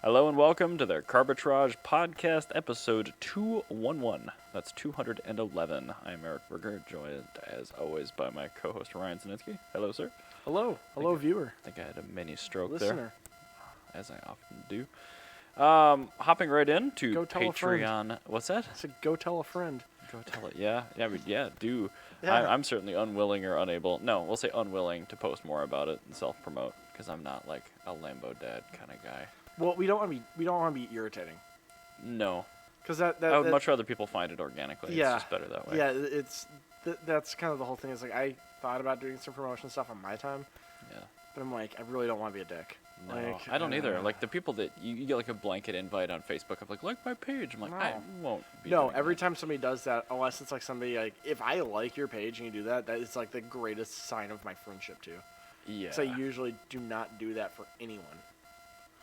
Hello and welcome to the Carbitrage Podcast, episode 211. That's 211. I'm Erik Berger, joined as always by my co-host Ryan Sinitsky. Hello, sir. Hello, viewer. I think I had a mini stroke Listener. there, as I often do. Hopping right into Go tell a friend. Patreon. What's that? I said, go tell a friend. Go tell it. Yeah, do. Yeah. I'm certainly unwilling or unable. No, we'll say unwilling to post more about it and self-promote because I'm not like a Lambo dad kind of guy. Well, we don't want to be irritating. No. Because I would much rather people find it organically. Yeah. It's just better that way. Yeah, that's kind of the whole thing. Is like I thought about doing some promotion stuff on my time. Yeah. But I'm like, I really don't want to be a dick. No, Like, I don't either. Like the people that you get like a blanket invite on Facebook of like my page. I'm like, No. I won't be No, doing every that. time somebody does that, unless it's like somebody like, if I like your page and you do that, that is like the greatest sign of my friendship too. Yeah. So I usually do not do that for anyone.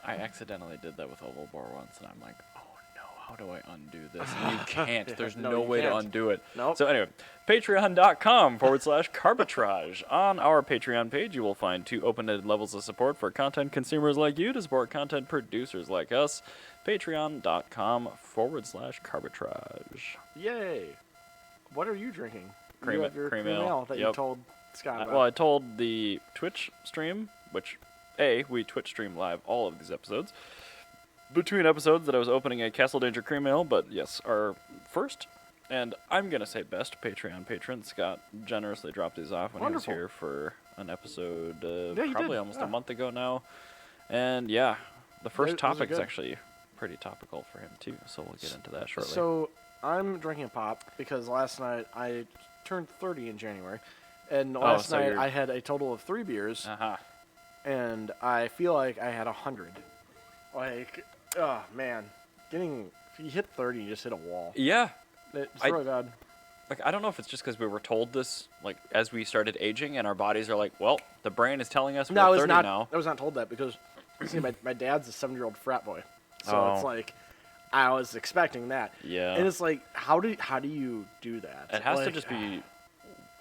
I accidentally did that with Oval Bore once, and I'm like, oh no, how do I undo this? And you can't. Yeah, There's no, no you way to can't. undo it. Nope. So anyway, patreon.com/carbitrage. On our Patreon page, you will find 2 open-ended levels of support for content consumers like you to support content producers like us. Patreon.com/carbitrage. Yay! What are you drinking? Cream- you have your cream cream ale. ale that Yep. you told Scott about. Well, I told the Twitch stream, which, we Twitch stream live all of these episodes. Between episodes that I was opening a Castle Danger Cream Ale, but yes, our first, and I'm going to say best Patreon patron, Scott generously dropped these off when Wonderful. he was here for an episode Yeah, you probably did. almost Yeah. a month ago now. And yeah, the first Those are topic is good. actually pretty topical for him too, so we'll get into that shortly. So I'm drinking a pop because last night I turned 30 in January, and last so night you're- I had a total of 3 beers, Uh-huh. and I feel like I had 100. Like, oh man, if you hit 30, you just hit a wall. Yeah. It's I- really bad. Like, I don't know if it's just because we were told this, like, as we started aging, and our bodies are like, well, the brain is telling us No, we're I was 30 not. now. I was not told that because see, my dad's a 7-year-old frat boy, so Oh. it's like I was expecting that. Yeah. And it's like, how do you do that? It has to Like, just be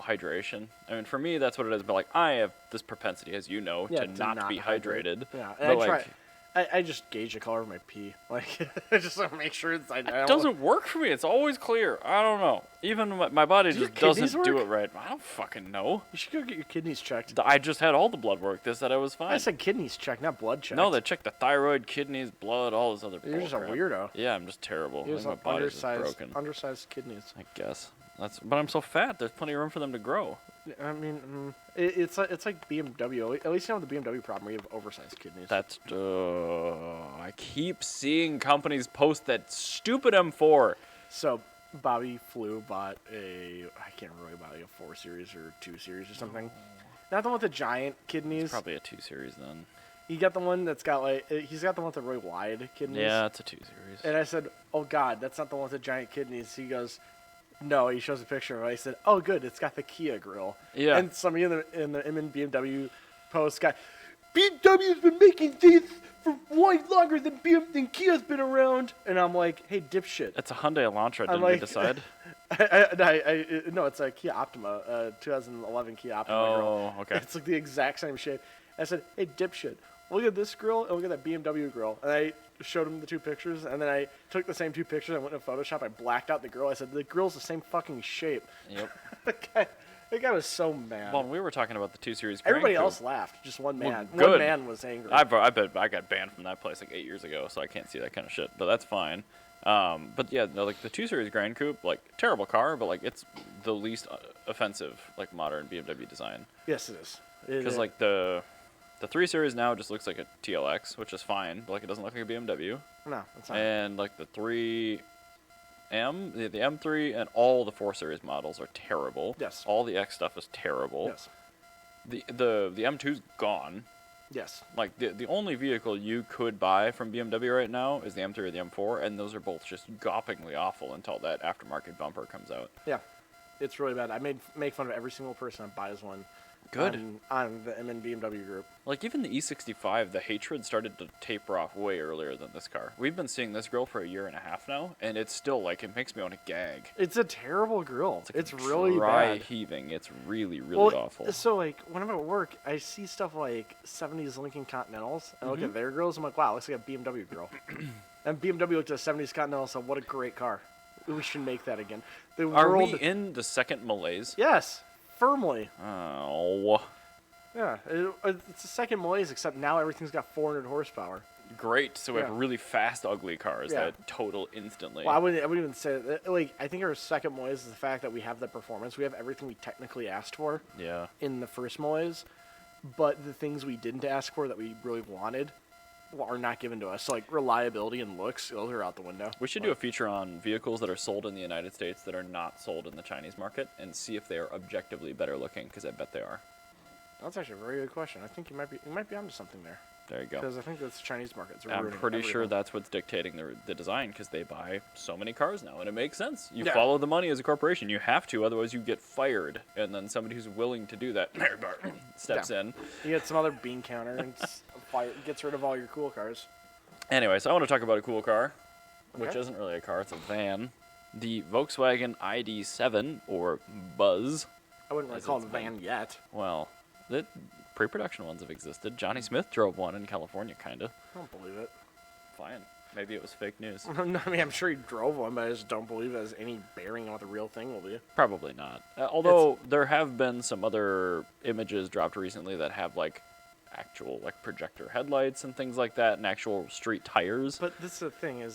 hydration. I mean, for me, that's what it is. But, like, I have this propensity, as you know, Yeah, to not be hydrate. hydrated. Yeah, But, and like, I just gauge the color of my pee. Like, I just want to make sure it's. it doesn't work for me. It's always clear. I don't know. Even my body Do your just doesn't kidneys do work? it right. I don't fucking know. You should go get your kidneys checked. I just had all the blood work. They said I was fine. I said kidneys checked, not blood checked. No, they checked the thyroid, kidneys, blood, all this other You're just a bullcrap. weirdo. Yeah, I'm just terrible. You're I just think my body's just broken. undersized kidneys. I guess. But I'm so fat. There's plenty of room for them to grow. I mean, it's like BMW. At least you know the BMW problem. We have oversized kidneys. That's I keep seeing companies post that stupid M4. So Bobby bought I can't remember, about like a 4 Series or 2 Series or something. Not the one with the giant kidneys. It's probably a 2 Series then. He got the one that's got like he's got the one with the really wide kidneys. Yeah, it's a 2 Series. And I said, "Oh God, that's not the one with the giant kidneys." He goes, "No." He shows a picture of it. I said, "Oh, good, it's got the Kia grill." Yeah. And somebody in the BMW post got, "BMW's been making these for way longer than Kia's been around." And I'm like, "Hey, dipshit." It's a Hyundai Elantra, I'm didn't we like- decide? No, it's a Kia Optima, 2011 Kia Optima grill. Oh, okay. It's like the exact same shape. I said, "Hey, dipshit, look at this grill and look at that BMW grill." And I showed him the 2 pictures, and then I took the same 2 pictures. I went to Photoshop. I blacked out the grill. I said, "The grill's the same fucking shape." Yep. That guy was so mad. Well, we were talking about the 2 Series Grand Everybody Coupe. else laughed. Just one man. Well, One good. man was angry. I bet I got banned from that place like 8 years ago, so I can't see that kind of shit. But that's fine. But yeah, no, like the 2 Series Grand Coupe, like terrible car, but like it's the least offensive like modern BMW design. Yes, it is. Because like the 3 Series now just looks like a TLX, which is fine, but like it doesn't look like a BMW. No, it's not. And like the 3M, the M3, and all the 4 Series models are terrible. Yes. All the X stuff is terrible. Yes. The M2's gone. Yes. Like the only vehicle you could buy from BMW right now is the M3 or the M4, and those are both just gawpingly awful until that aftermarket bumper comes out. Yeah. It's really bad. I make fun of every single person that buys one Good. on the MN BMW group. Like, even the E65, the hatred started to taper off way earlier than this car. We've been seeing this grill for a year and a half now, and it's still, like, it makes me want to gag. It's a terrible grill. It's like really dry bad. heaving. It's really, really awful. So, like, when I'm at work, I see stuff like 70s Lincoln Continentals, and I look at their grills, I'm like, wow, it looks like a BMW grill. And BMW looked at a 70s Continental and said, what a great car. We should make that again. Are we in the second malaise? Yes, firmly. Oh. Yeah, it's the second malaise, except now everything's got 400 horsepower. Great. So we have really fast, ugly cars that total instantly. Well, I wouldn't even say that. Like, I think our second malaise is the fact that we have the performance. We have everything we technically asked for in the first malaise, but the things we didn't ask for that we really wanted are not given to us. So, like, reliability and looks, those are out the window. We should do a feature on vehicles that are sold in the United States that are not sold in the Chinese market and see if they are objectively better looking, because I bet they are. That's actually a very good question. I think you might be onto something there. There you go. Because I think that's Chinese markets. I'm pretty sure that's what's dictating the design, because they buy so many cars now, and it makes sense. You follow the money as a corporation. You have to, otherwise you get fired. And then somebody who's willing to do that steps in. You get some other bean counter and gets rid of all your cool cars. Anyway, so I want to talk about a cool car, which isn't really a car, it's a van. The Volkswagen ID.7, or Buzz. I wouldn't really call it a van yet. Well, the pre-production ones have existed. Johnny Smith drove one in California, kind of. I don't believe it. Fine. Maybe it was fake news. I mean, I'm sure he drove one, but I just don't believe it has any bearing on what the real thing will be. Probably not. Although there have been some other images dropped recently that have, like, actual, like, projector headlights and things like that, and actual street tires. But this is the thing,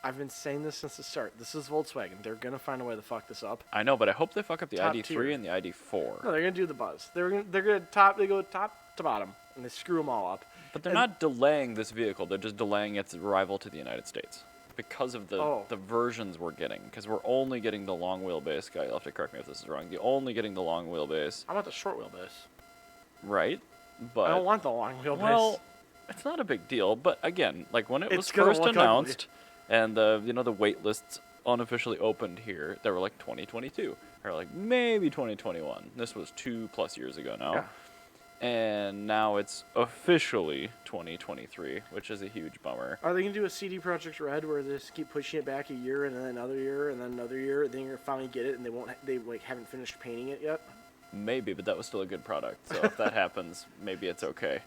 I've been saying this since the start. This is Volkswagen. They're going to find a way to fuck this up. I know, but I hope they fuck up the Top ID.3 tier. and the ID.4. No, they're going to do the Buzz. They go top to bottom, and they screw them all up. But they're not delaying this vehicle. They're just delaying its arrival to the United States because of the versions we're getting. Because we're only getting the long wheelbase. Guy, you'll have to correct me if this is wrong. You're only getting the long wheelbase. I want the short wheelbase. Right? But I don't want the long wheelbase. Well, it's not a big deal. But again, like when it was gonna first look announced, and the wait lists unofficially opened here, they were like 2022 or like maybe 2021. This was 2+ years ago now. Yeah. And now it's officially 2023, which is a huge bummer. Are they going to do a CD Projekt Red where they just keep pushing it back a year and then another year and then another year, and then you're going to finally get it and they haven't finished painting it yet? Maybe, but that was still a good product. So if that happens, maybe it's okay.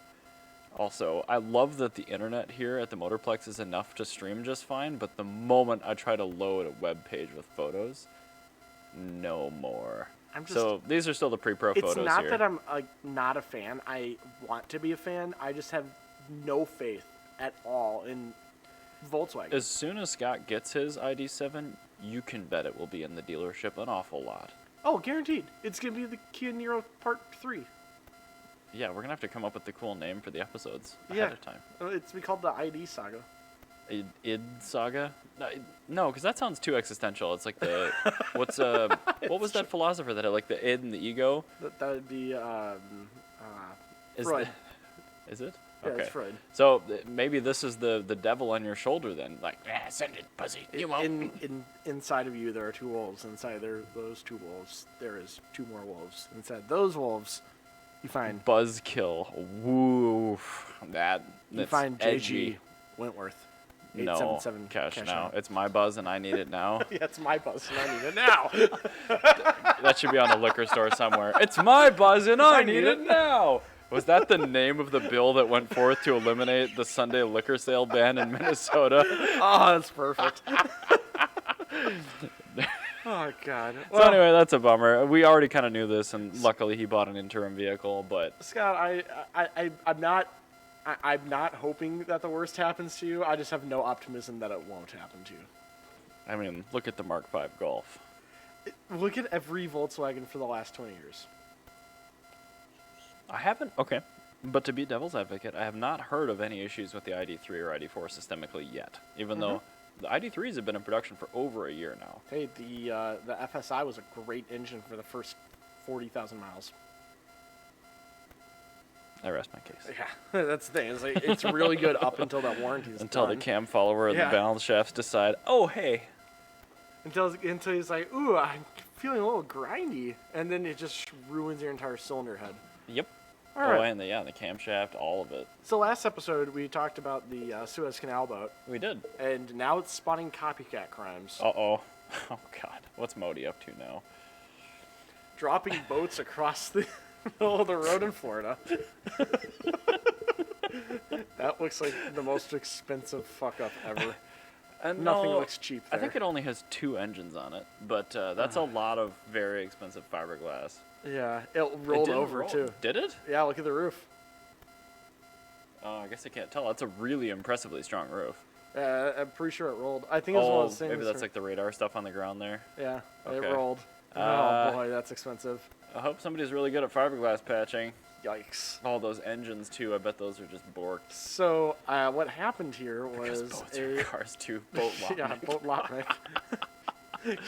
Also, I love that the internet here at the Motorplex is enough to stream just fine, but the moment I try to load a web page with photos, no more. So these are still the pre-pro photos here. It's not that I'm not a fan. I want to be a fan. I just have no faith at all in Volkswagen. As soon as Scott gets his ID.7, you can bet it will be in the dealership an awful lot. Oh, guaranteed. It's going to be the Kia Niro Part 3. Yeah, we're going to have to come up with the cool name for the episodes ahead of time. It's be called the ID Saga. Id Saga? No, because that sounds too existential. It's like the what was that philosopher that had like the id and the ego? That would be Freud. Is it? Yeah, okay. it's Freud. So maybe this is the devil on your shoulder then. Like, send it, pussy. You won't. Inside of you, there are two wolves. Inside those two wolves, there is two more wolves. Inside those wolves, you find Buzzkill. Woof. You find edgy. JG Wentworth. No, cash now. It's my buzz and I need it now. Yeah, it's my buzz and I need it now. That should be on a liquor store somewhere. It's my buzz and I need it now. Was that the name of the bill that went forth to eliminate the Sunday liquor sale ban in Minnesota? Oh, that's perfect. Oh, God. So anyway, that's a bummer. We already kind of knew this, and luckily he bought an interim vehicle, but... Scott, I'm not hoping that the worst happens to you. I just have no optimism that it won't happen to you. I mean, look at the Mark V Golf. Look at every Volkswagen for the last 20 years. I haven't... Okay. But to be devil's advocate, I have not heard of any issues with the ID.3 or ID.4 systemically yet, even though the ID.3s have been in production for over a year now. Hey, the FSI was a great engine for the first 40,000 miles. I rest my case. Yeah, that's the thing. It's, like, it's really good up until that warranty is until done. the cam follower and the balance shafts decide, oh, hey. Until he's like, ooh, I feeling a little grindy, and then it just ruins your entire cylinder head. Yep. All right. And the camshaft, all of it. So last episode we talked about the Suez Canal boat. We did. And now it's spotting copycat crimes. Uh-oh. Oh, God. What's Modi up to now? Dropping boats across the middle of the road in Florida. That looks like the most expensive fuck-up ever. Nothing looks cheap there. I think it only has 2 engines on it, but that's a lot of very expensive fiberglass. Yeah, it rolled over, too. Did it? Yeah, look at the roof. Oh, I guess I can't tell. That's a really impressively strong roof. I'm pretty sure it rolled. I think it was one of those things. Maybe that's like the radar stuff on the ground there. Yeah, Okay. it rolled. Oh, boy, that's expensive. I hope somebody's really good at fiberglass patching. Yikes. All those engines, too. I bet those are just borked. So, what happened here was boats are cars, too. Boat lot. Yeah, boat lotnik.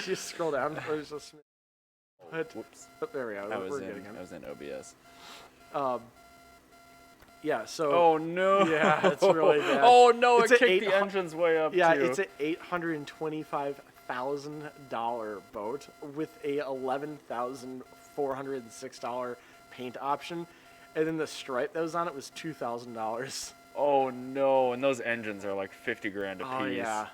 Just scroll down. There's a Whoops. But there we go. I was getting it. in OBS. Yeah, so... Oh, no. Yeah, it's really bad. Oh, no, It's it a kicked the engines way up, Yeah, too. it's an $825,000 boat with a $11,406 paint option. And then the stripe that was on it was $2,000. Oh, no, and those engines are like 50 grand a piece. Oh, yeah.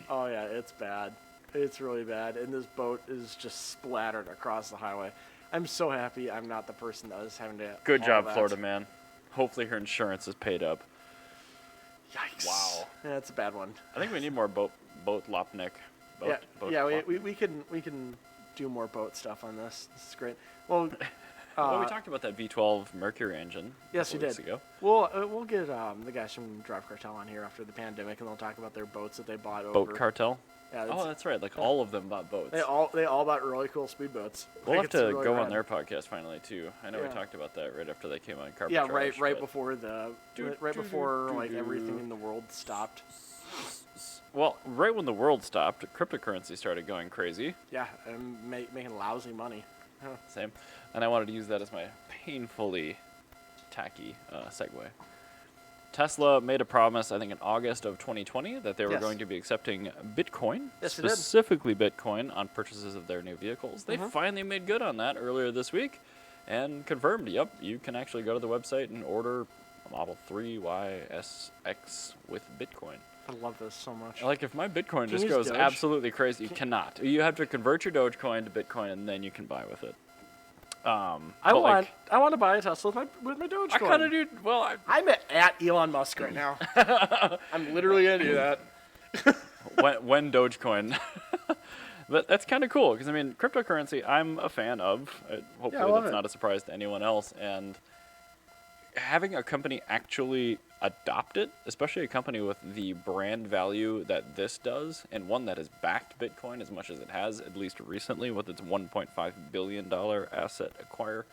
Oh, yeah, it's bad. It's really bad. And this boat is just splattered across the highway. I'm so happy I'm not the person that was having to... Good job, Florida man. Hopefully her insurance is paid up. Yikes. Wow. Yeah, that's a bad one. I think we need more boat lopnik. We can do more boat stuff on this. This is great. Well, we talked about that V12 Mercury engine. Yes, we did. Ago. We'll get the guys from Drive Cartel on here after the pandemic, and they'll talk about their boats that they bought over. Boat Cartel? Yeah, that's right. Like all of them bought boats. They all bought really cool speedboats. We'll have to really go rad. on their podcast finally too. I know we talked about that right after they came on Carbitrage. Yeah, right before like everything in the world stopped. Well, right when the world stopped, cryptocurrency started going crazy. Yeah, and making lousy money. Huh. Same. And I wanted to use that as my painfully tacky segue. Tesla made a promise, I think in August of 2020, that they were going to be accepting Bitcoin, specifically Bitcoin, on purchases of their new vehicles. They finally made good on that earlier this week and confirmed, yep, you can actually go to the website and order a Model 3 YSX with Bitcoin. I love this so much. Like, if my Bitcoin just goes Doge? absolutely crazy, you cannot. You have to convert your Dogecoin to Bitcoin, and then you can buy with it. I want to buy a Tesla with my Dogecoin. I kind of do. Well, I'm at Elon Musk right now. I'm literally gonna do that. when Dogecoin. But that's kind of cool because I mean, cryptocurrency. I'm a fan of. Hopefully, that's not a surprise to anyone else. And having a company actually adopt it, especially a company with the brand value that this does, and one that has backed Bitcoin as much as it has, at least recently, with its $1.5 billion asset acquirement.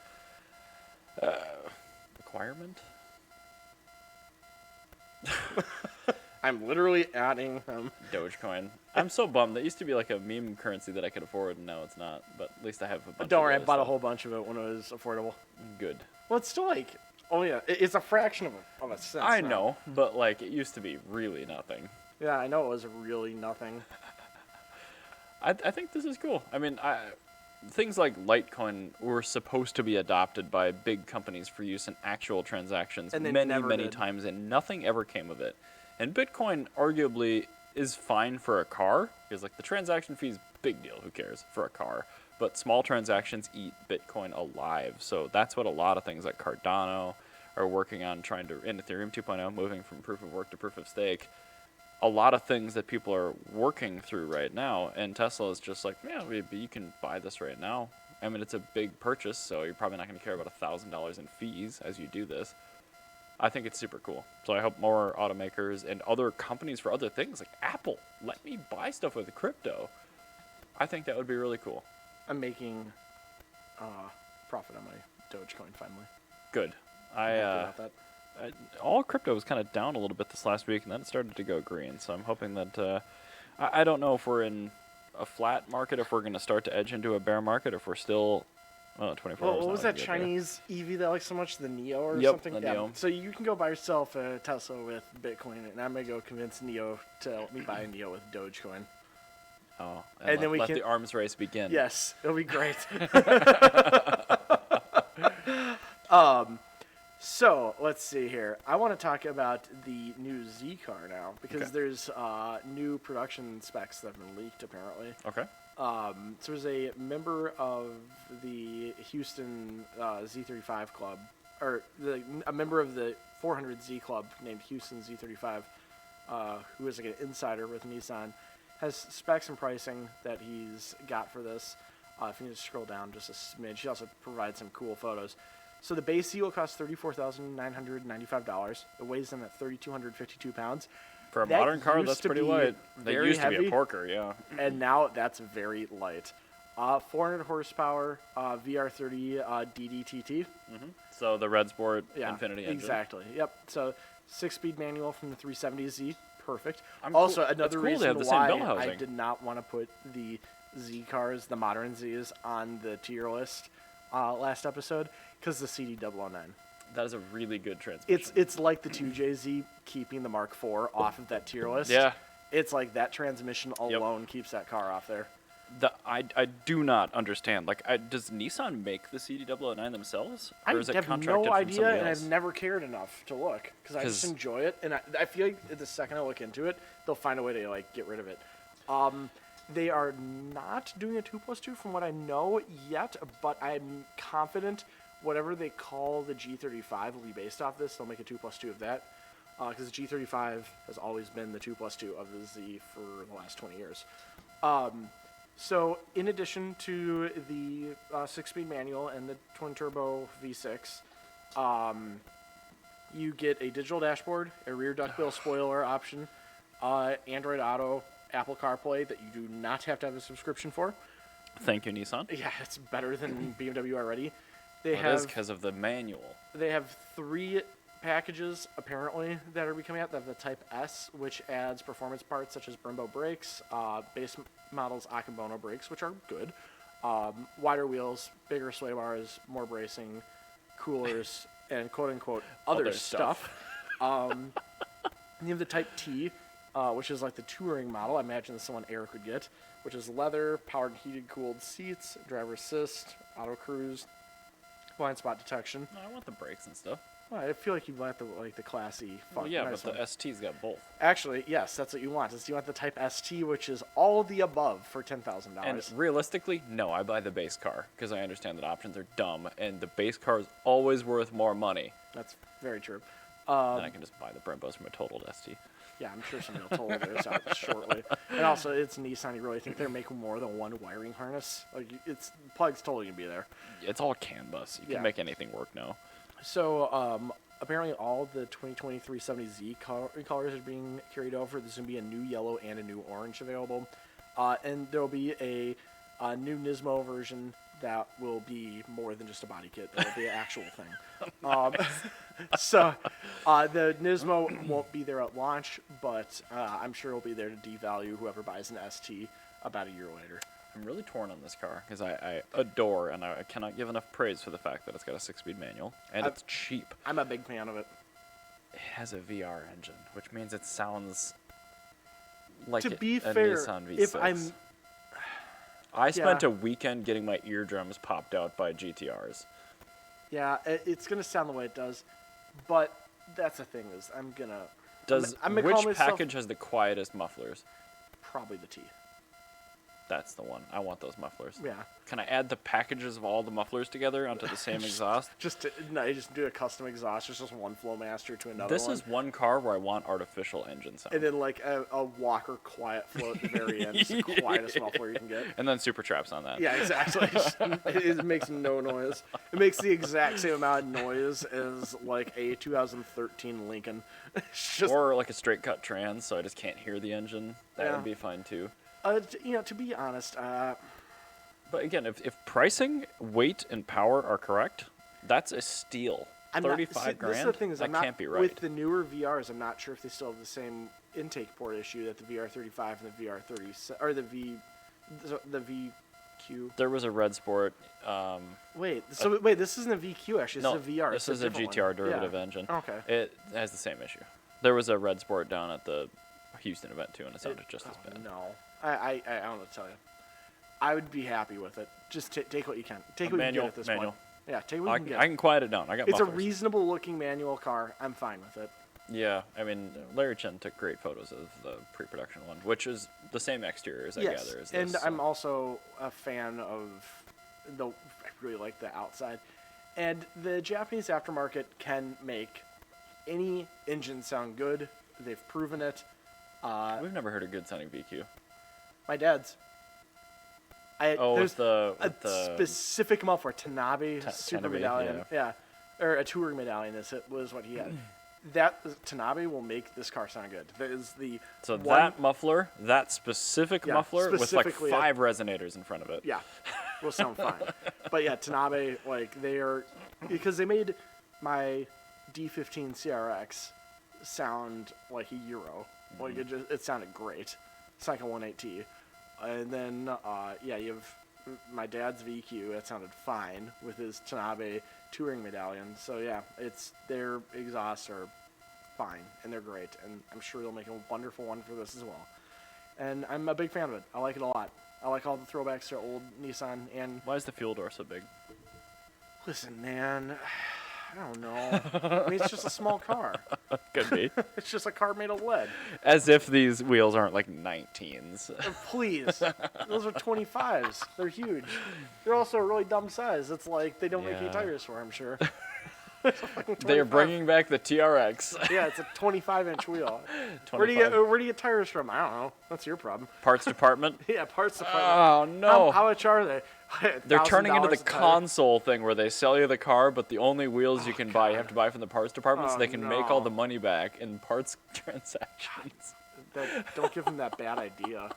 I'm literally adding Dogecoin. I'm so bummed. That used to be like a meme currency that I could afford, and now it's not. But at least I have a bunch. Don't worry, I bought a whole bunch of it when it was affordable. Good. Well, it's still like, oh yeah, it's a fraction of a cent. I know, but like it used to be really nothing. Yeah, I know it was really nothing. I think this is cool. I mean, things like Litecoin were supposed to be adopted by big companies for use in actual transactions many times, and nothing ever came of it. And Bitcoin arguably is fine for a car, because like the transaction fee is big deal, who cares, for a car. But small transactions eat Bitcoin alive. So that's what a lot of things like Cardano are working on, trying to, in Ethereum 2.0, moving from proof of work to proof of stake. A lot of things that people are working through right now, and Tesla is just like, yeah, you can buy this right now. I mean, it's a big purchase, so you're probably not going to care about $1,000 in fees as you do this. I think it's super cool. So I hope more automakers and other companies for other things, like Apple, let me buy stuff with crypto. I think that would be really cool. I'm making profit on my Dogecoin finally. Good. All crypto was kind of down a little bit this last week, and then it started to go green. So I'm hoping that I don't know if we're in a flat market, if we're going to start to edge into a bear market, if we're still 24 hours. What was that Chinese EV that I like so much, the Neo or something? The Neo. So you can go buy yourself a Tesla with Bitcoin, and I'm gonna go convince Neo to help me buy a Neo with Dogecoin. Oh, And then we let can- the arms race begin. Yes, it'll be great. So let's see here. I want to talk about the new Z car now because Okay. there's new production specs that have been leaked apparently. Okay. So there's a member of the Houston Z35 club, or a member of the 400Z club named Houston Z35, who is like an insider with Nissan, has specs and pricing that he's got for this. If you just scroll down just a smidge, he also provides some cool photos. So the base Z will cost $34,995. It weighs in at 3,252 pounds. For a That modern car, used that's to pretty be light. They very used to be heavy. a porker, yeah. And now that's very light. 400 horsepower, VR30 DDTT. So the Red Sport Yeah, Infinity engine. exactly. Yep. So 6-speed manual from the 370Z. Perfect. I'm Also, cool. That's another cool they reason have the same why bell I housing. did not want to put the Z cars, the modern Zs, on the tier list last episode, because the CD009. That is a really good transmission. It's like the 2JZ keeping the Mark IV off of that tier list. Yeah. It's like that transmission alone keeps that car off there. I do not understand. Like, does Nissan make the CD009 themselves? I Or is it have contracted no from idea, somebody and else? I've never cared enough to look because I just 'Cause- enjoy it, and I feel like the second I look into it, they'll find a way to like get rid of it. They are not doing a 2+2 from what I know yet, but I'm confident whatever they call the G35 will be based off this. They'll make a 2+2 of that because the G35 has always been the 2+2 of the Z for the last 20 years. So, in addition to the 6-speed manual and the twin-turbo V6, you get a digital dashboard, a rear duckbill spoiler option, Android Auto, Apple CarPlay that you do not have to have a subscription for. Thank you, Nissan. Yeah, it's better than BMW already. They Well, it is have because of the manual. they have 3 packages apparently that are coming out. They have the Type S, which adds performance parts such as Brembo brakes, base models Akebono brakes, which are good, wider wheels, bigger sway bars, more bracing, coolers, and quote unquote other stuff. You have the Type T, which is like the touring model. I imagine this is one Erik would get, which is leather, powered and heated cooled seats, driver assist, auto cruise, blind spot detection. No, I want the brakes and stuff. Well, I feel like you want the classy, fun, Well, yeah, nice but one. the ST's got both. Actually, yes, that's what you want. Is you want the Type ST, which is all of the above for $10,000. And realistically, no, I buy the base car because I understand that options are dumb, and the base car is always worth more money. That's very true. Then I can just buy the Brembos from a totaled ST. Yeah, I'm sure somebody will total theirs out shortly. And also, it's Nissan. You really think they're making more than one wiring harness? Like, it's plug's totally gonna be there. It's all CAN bus. You Yeah. can make anything work now. So, apparently all the 2023 70Z colors are being carried over. There's going to be a new yellow and a new orange available. And there will be a new Nismo version that will be more than just a body kit. It will be an actual thing. So, the Nismo won't be there at launch, but I'm sure it'll be there to devalue whoever buys an ST about a year later. I'm really torn on this car because I adore and I cannot give enough praise for the fact that it's got a 6-speed manual and it's cheap. I'm a big fan of it. It has a VR engine, which means it sounds like To be a fair, Nissan V6. if I'm I spent Yeah. a weekend getting my eardrums popped out by GTRs. Yeah, it's gonna sound the way it does, but that's the thing is I'm gonna Does I'm gonna call which myself package has the quietest mufflers? probably the T. That's the one. I want those mufflers. Yeah, Can I add the packages of all the mufflers together onto the same exhaust? you just do a custom exhaust. It's just one Flowmaster to another This one, is one car where I want artificial engine sound. and then like a Walker quiet float at the very end. It's the quietest muffler you can get. And then super traps on that. Yeah, exactly. It makes no noise. It makes the exact same amount of noise as like a 2013 Lincoln. It's just Or like a straight cut trans, so I just can't hear the engine. That Yeah. would be fine too. to be honest, But again, if pricing, weight, and power are correct, that's a steal. I'm 35 not, see, grand? This is the thing is that I'm not, can't be right. with the newer VRs, I'm not sure if they still have the same intake port issue that the VR35 and the VR30 or the VQ. There was a Red Sport. Wait, this isn't a VQ actually. This No, is a VR. this it's is a different GTR one. derivative Yeah. engine. Okay. It has the same issue. There was a Red Sport down at the Houston event too, and it sounded just as Oh, bad. no. I don't know what to tell you. I would be happy with it. Just take what you can. Take what you can get at this point. Yeah, take what you can get. I can quiet it down. I got It's buffers. a reasonable looking manual car. I'm fine with it. Yeah, I mean, Larry Chen took great photos of the pre-production one, which is the same exterior as I gather as this. And I'm also a fan of I really like the outside. And the Japanese aftermarket can make any engine sound good. They've proven it. We've never heard a good sounding VQ. My dad's. There's a specific muffler, Tanabe Super Tanabe, Medallion. Yeah. Or a touring medallion was what he had. That Tanabe will make this car sound good. That is the that muffler, that specific muffler with like 5 resonators in front of it. Yeah, will sound fine. But yeah, Tanabe, like they are, because they made my D15 CRX sound like a Euro. Like it sounded great. It's like a 18T. And then you have my dad's VQ. That sounded fine with his Tanabe touring medallion. So yeah, their exhausts are fine and they're great, and I'm sure they'll make a wonderful one for this as well. And I'm a big fan of it. I like it a lot. I like all the throwbacks to old Nissan. And why is the fuel door so big? Listen, man, I don't know. I mean, it's just a small car. Could be. It's just a car made of lead. As if these wheels aren't like 19s. Please. Those are 25s. They're huge. They're also a really dumb size. It's like they don't make any tires for, I'm sure. They're bringing back the TRX. Yeah, it's a 25-inch wheel. Where do you get tires from? I don't know. That's your problem. Parts department? Yeah, parts department. Oh, no. How much are they? They're turning into the console thing where they sell you the car, but the only wheels you can buy, you have to buy from the parts department so they can make all the money back in parts transactions. Don't give them that bad idea.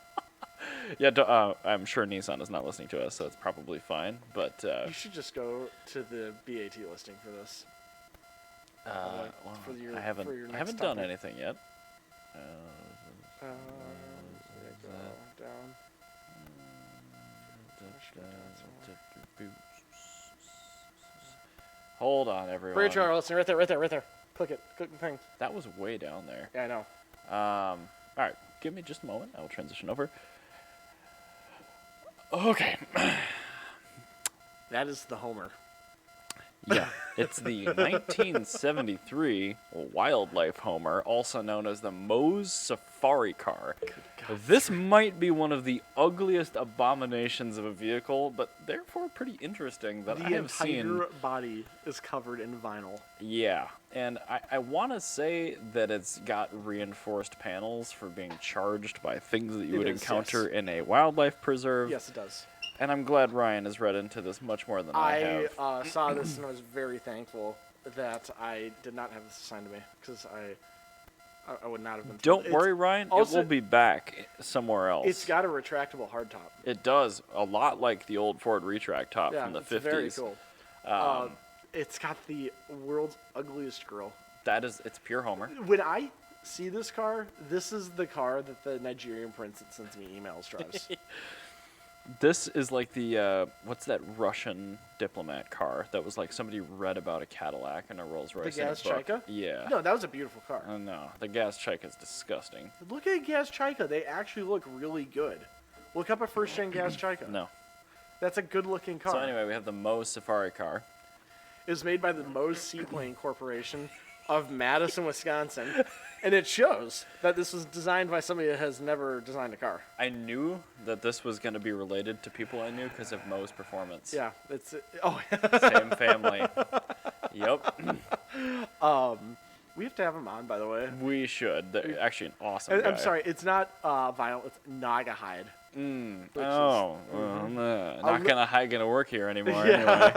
Yeah, I'm sure Nissan is not listening to us, so it's probably fine. But you should just go to the BAT listing for this. I haven't done anything yet. Down. Hold on, everyone. Bridge car listing, right there. Click it. Click the thing. That was way down there. Yeah, I know. All right, give me just a moment. I will transition over. Okay. That is the Homer. Yeah, it's the 1973 Wildlife Homer, also known as the Mohs Safaricar. This might be one of the ugliest abominations of a vehicle, but therefore pretty interesting that I have seen. The entire body is covered in vinyl. Yeah, and I want to say that it's got reinforced panels for being charged by things that you would encounter in a wildlife preserve. Yes, it does. And I'm glad Ryan has read into this much more than I have. I saw this and I was very thankful that I did not have this assigned to me, because I would not have been. Don't worry, Ryan. Also, it will be back somewhere else. It's got a retractable hardtop. It does, a lot like the old Ford Retract top from the 50s. It's very cool. It's got the world's ugliest grille. It's pure Homer. When I see this car, this is the car that the Nigerian prince that sends me emails drives. This is like the, what's that Russian diplomat car that was like somebody read about a Cadillac and a Rolls Royce The Gas Chaika? Yeah. No, that was a beautiful car. Oh, no. The Gas Chaika is disgusting. Look at Gas Chaika. They actually look really good. Look up a first-gen Gas Chaika. No. That's a good-looking car. So anyway, we have the Mohs Safaricar. It was made by the Mohs Seaplane Corporation of Madison, Wisconsin. And it shows that this was designed by somebody that has never designed a car. I knew that this was going to be related to people I knew because of Mohs Performance. Yeah, Same family. Yep. We have to have him on, by the way. We should. They're actually an awesome guy. I'm sorry, it's not vinyl, it's Naga hide. Not gonna work here anymore anyway.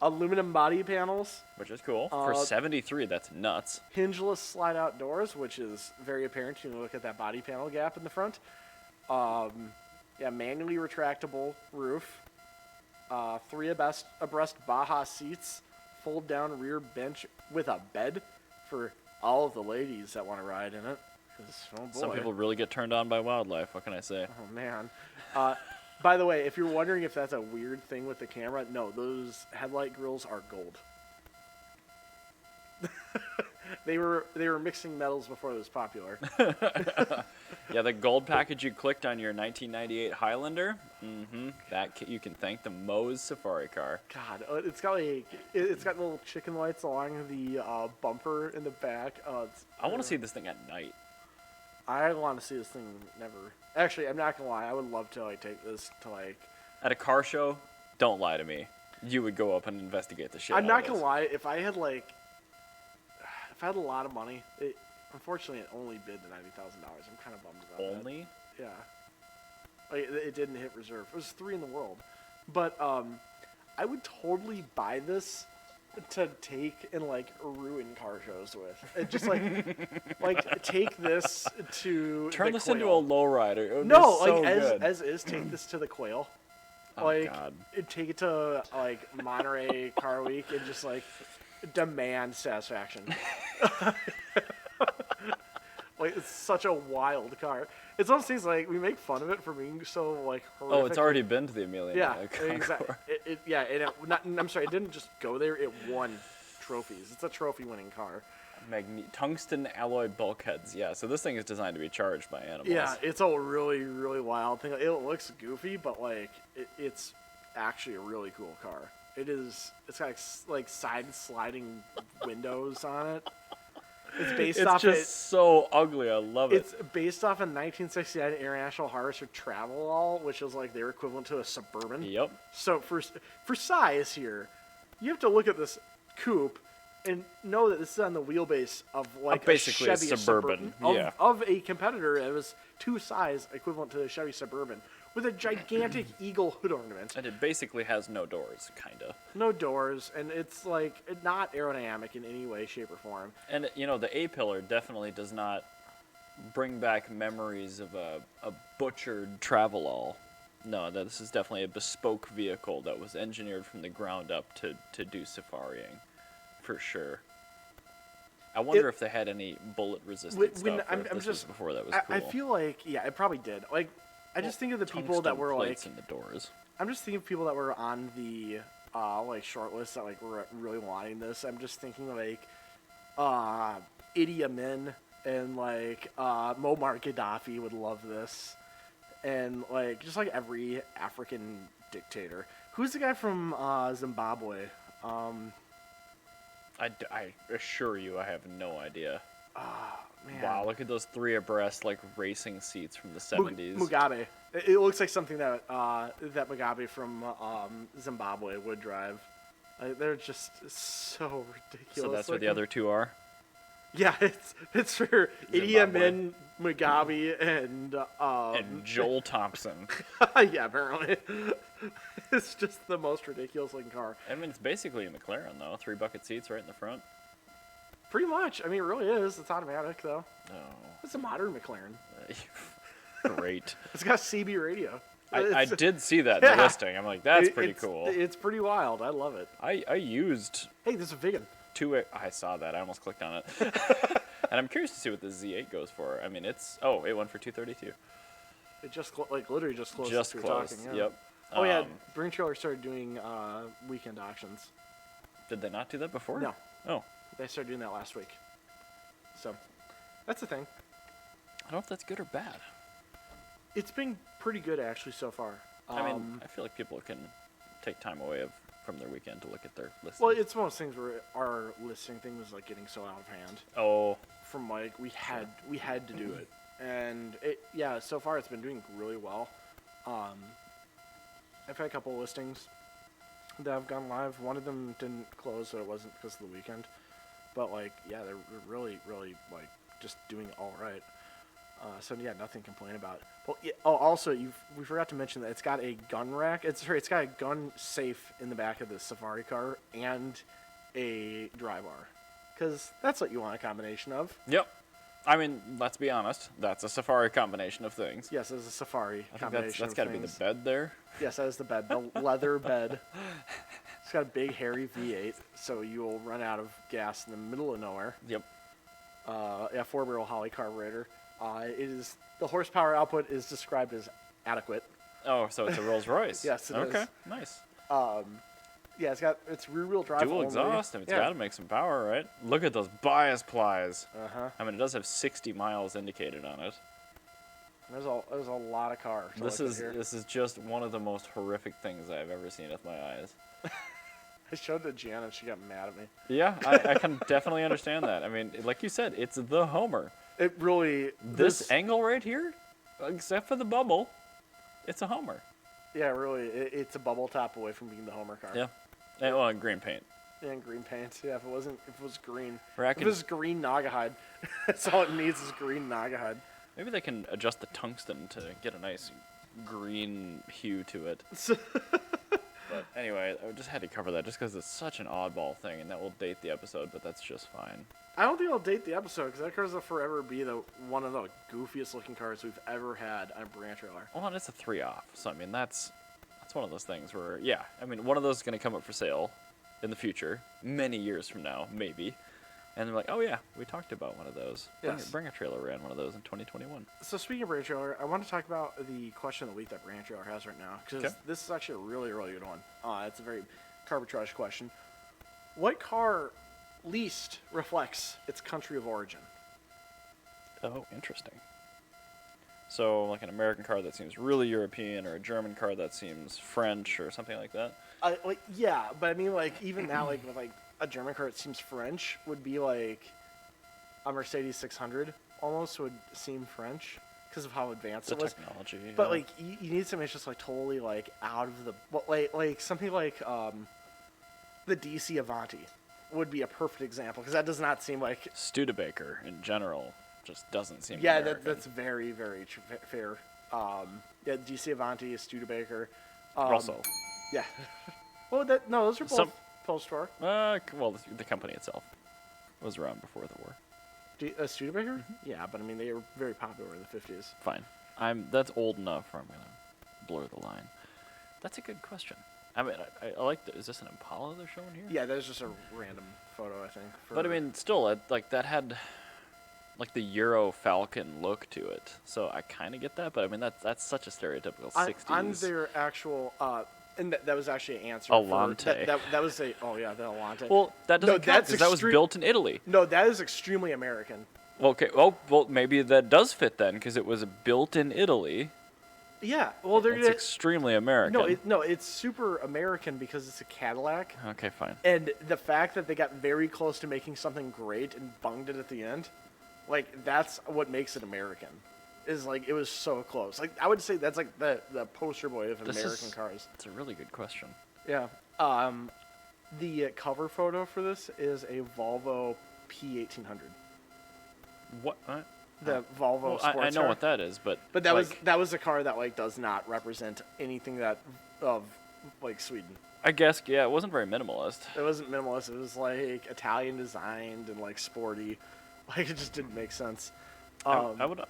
Aluminum body panels. Which is cool. For 73, that's nuts. Hingeless slide-out doors, which is very apparent. You can look at that body panel gap in the front. Manually retractable roof. 3 abreast Baja seats. Fold-down rear bench with a bed for all of the ladies that want to ride in it. Oh boy. Some people really get turned on by wildlife. What can I say? Oh, man. By the way, if you're wondering if that's a weird thing with the camera, no, those headlight grills are gold. They were mixing metals before it was popular. Yeah, Yeah, the gold package you clicked on your 1998 Highlander. You can thank the Mohs Safaricar. God, it's got it's got little chicken lights along the bumper in the back. I want to see this thing at night. I want to see this thing never. Actually, I'm not gonna lie. I would love to take this to at a car show. Don't lie to me. You would go up and investigate the shit. I'm not gonna lie. If I had if I had a lot of money, unfortunately it only bid the $90,000. I'm kind of bummed about that. Only? Yeah. It didn't hit reserve. It was 3 in the world. But I would totally buy this to take and ruin car shows with. It just take this to turn the this Quail. into a lowrider. No, so as is, take this to the Quail. Oh, God. Take it to Monterey Car Week and just demand satisfaction. It's such a wild car. It's one of those things we make fun of it for being so horrific. Oh, it's already been to the Amelia. Yeah, exactly. I'm sorry, it didn't just go there. It won trophies. It's a trophy-winning car. Tungsten alloy bulkheads. Yeah, so this thing is designed to be charged by animals. Yeah, it's a really, really wild thing. It looks goofy, but it's actually a really cool car. It is. It's got side sliding windows on it. It's based off. It's just so ugly. I love it. It's based off a 1969 International Harvester Travelall, which is their equivalent to a Suburban. Yep. So for size here, you have to look at this coupe and know that this is on the wheelbase of basically a Chevy a Suburban. Of a competitor that was 2 size equivalent to the Chevy Suburban with a gigantic eagle hood ornament. And it basically has no doors, kinda. No doors, and it's not aerodynamic in any way, shape, or form. And the A-pillar definitely does not bring back memories of a butchered Travelall. No, this is definitely a bespoke vehicle that was engineered from the ground up to do safarying. For sure. I wonder if they had any bullet-resistant stuff. Was before that was cool. I feel it probably did. I just think of the people that were plates in the doors. I'm just thinking of people that were on the short list that were really wanting this. I'm just thinking Idi Amin and Muammar Gaddafi would love this, and just every African dictator. Who's the guy from Zimbabwe? I assure you, I have no idea. Man. Wow, look at those 3 abreast racing seats from the 70s. Mugabe. It looks like something that that Mugabe from Zimbabwe would drive. They're just so ridiculous. So that's where the other 2 are? Yeah, it's for Idi Amin, Mugabe, and Joel Thompson. Yeah, apparently. It's just the most ridiculous looking car. I mean, it's basically a McLaren, though. 3 bucket seats right in the front. Pretty much. I mean, it really is. It's automatic, though. Oh. It's a modern McLaren. Great. It's got CB radio. I did see that in the listing. I'm like, that's pretty cool. It's pretty wild. I love it. I used... Hey, this is vegan. I saw that. I almost clicked on it. And I'm curious to see what the Z8 goes for. I mean, it went for $232. It just, literally just closed. Just closed, talking, yeah. Yep. Oh, yeah, Brain Trailer started doing weekend auctions. Did they not do that before? No. Oh. They started doing that last week. So, that's the thing. I don't know if that's good or bad. It's been pretty good, actually, so far. I mean, I feel like people can take time away from their weekend to look at their listings. Well, it's one of those things where our listing thing was getting so out of hand. Oh. From we had to do it, and so far it's been doing really well. I've had a couple of listings that have gone live. One of them didn't close, so it wasn't because of the weekend. But they're really, really just doing all right. So yeah, nothing to complain about. Well, also we forgot to mention that it's got a gun rack. It's got a gun safe in the back of the Safari car and a dry bar, because that's what you want a combination of. Yep. I mean, let's be honest. That's a Safari combination of things. Yes, it's a Safari combination of things. That's got to be the bed there. Yes, that is the bed. The leather bed. It's got a big, hairy V8, so you will run out of gas in the middle of nowhere. Yep. 4-barrel Holley carburetor. The horsepower output is described as adequate. Oh, so it's a Rolls Royce. Yes, it is. Okay, nice. Yeah, it's rear-wheel drive. Dual exhaust. I mean, it's got to make some power, right? Look at those bias plies. Uh-huh. I mean, it does have 60 miles indicated on it. There's a lot of car. To This look at is here. this is just one of the most horrific things I've ever seen with my eyes. I showed it to Jan and she got mad at me. Yeah, I can definitely understand that. I mean, like you said, it's the Homer. It really. This angle right here, except for the bubble, it's a Homer. Yeah, really. It's a bubble top away from being the Homer car. Yeah. And, well, and green paint. And green paint. Yeah, if it was green. If it was green Naugahyde, that's all it needs is green Naugahyde. Maybe they can adjust the tungsten to get a nice green hue to it. But anyway, I just had to cover that just because it's such an oddball thing, and that will date the episode, but that's just fine. I don't think it'll date the episode because that car's will forever be one of the goofiest looking cars we've ever had on a branch trailer. Well, and it's a 3-off, so I mean that's one of those things where, yeah, I mean one of those is going to come up for sale in the future, many years from now, maybe. And they're like, oh yeah, we talked about one of those. Yes. Bring a Trailer ran one of those in 2021. So speaking of Branch Trailer, I want to talk about the question of the week that Branch Trailer has right now, because this is actually a really, really good one. It's a very Carbitrage question. What car least reflects its country of origin? Oh, interesting. So like an American car that seems really European, or a German car that seems French, or something like that? Yeah, but I mean, like, even now, like, with, like, a German car that seems French would be, like, a Mercedes 600 almost would seem French because of how advanced it was. Technology. But, like, you need something that's just, like, totally, like, out of the... Like something like the DC Avanti would be a perfect example because that does not seem like... Studebaker, in general, just doesn't seem American. That's very, very fair. Yeah, DC Avanti, Studebaker. Russell. Yeah. Well, those are both post-war. Well, the company itself was around before the war. Studebaker? Mm-hmm. Yeah, but I mean, they were very popular in the 50s. Fine. That's old enough where I'm going to blur the line. That's a good question. I mean, I like is this an Impala they're showing here? Yeah, that's just a random photo, I think. But I mean, still, like that had like the Euro Falcon look to it. So I kind of get that, but I mean, that's such a stereotypical 60s. On their actual... and that was actually an answer. Alante. That was the Alante. Well, that doesn't count because that was built in Italy. No, that is extremely American. Okay. Oh, well, maybe that does fit then because it was built in Italy. Yeah. Well, it's extremely American. No, it's super American because it's a Cadillac. Okay, fine. And the fact that they got very close to making something great and bunged it at the end, like that's what makes it American. Is like it was so close. Like I would say that's like the poster boy of American cars. It's a really good question. Yeah. The cover photo for this is a Volvo P1800. What? The Volvo sports I know car. what that is, but that was a car that like does not represent anything that of like Sweden. I guess it wasn't very minimalist. It wasn't minimalist. It was like Italian designed and like sporty. Like it just didn't make sense. I would.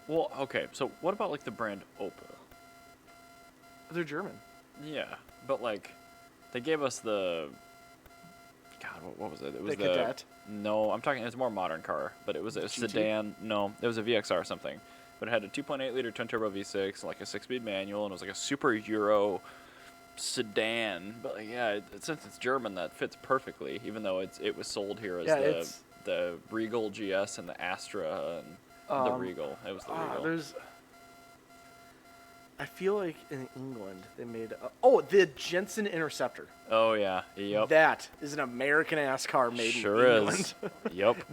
Well, okay. So what about like the brand Opel? They're German. Yeah, but like, they gave us the. God, what was it? It was the Cadet. No, I'm talking. It's a more modern car, but it was a sedan. No, it was a VXR or something, but it had a 2.8 liter twin turbo V6, like a 6-speed manual, and it was like a super Euro sedan. But like, yeah, since it's German, that fits perfectly. Even though it was sold here as the Regal GS and the Astra and. The Regal. It was the Regal. I feel like in England they made... the Jensen Interceptor. Oh, yeah. Yep. That is an American-ass car made in England. Sure is. Yep.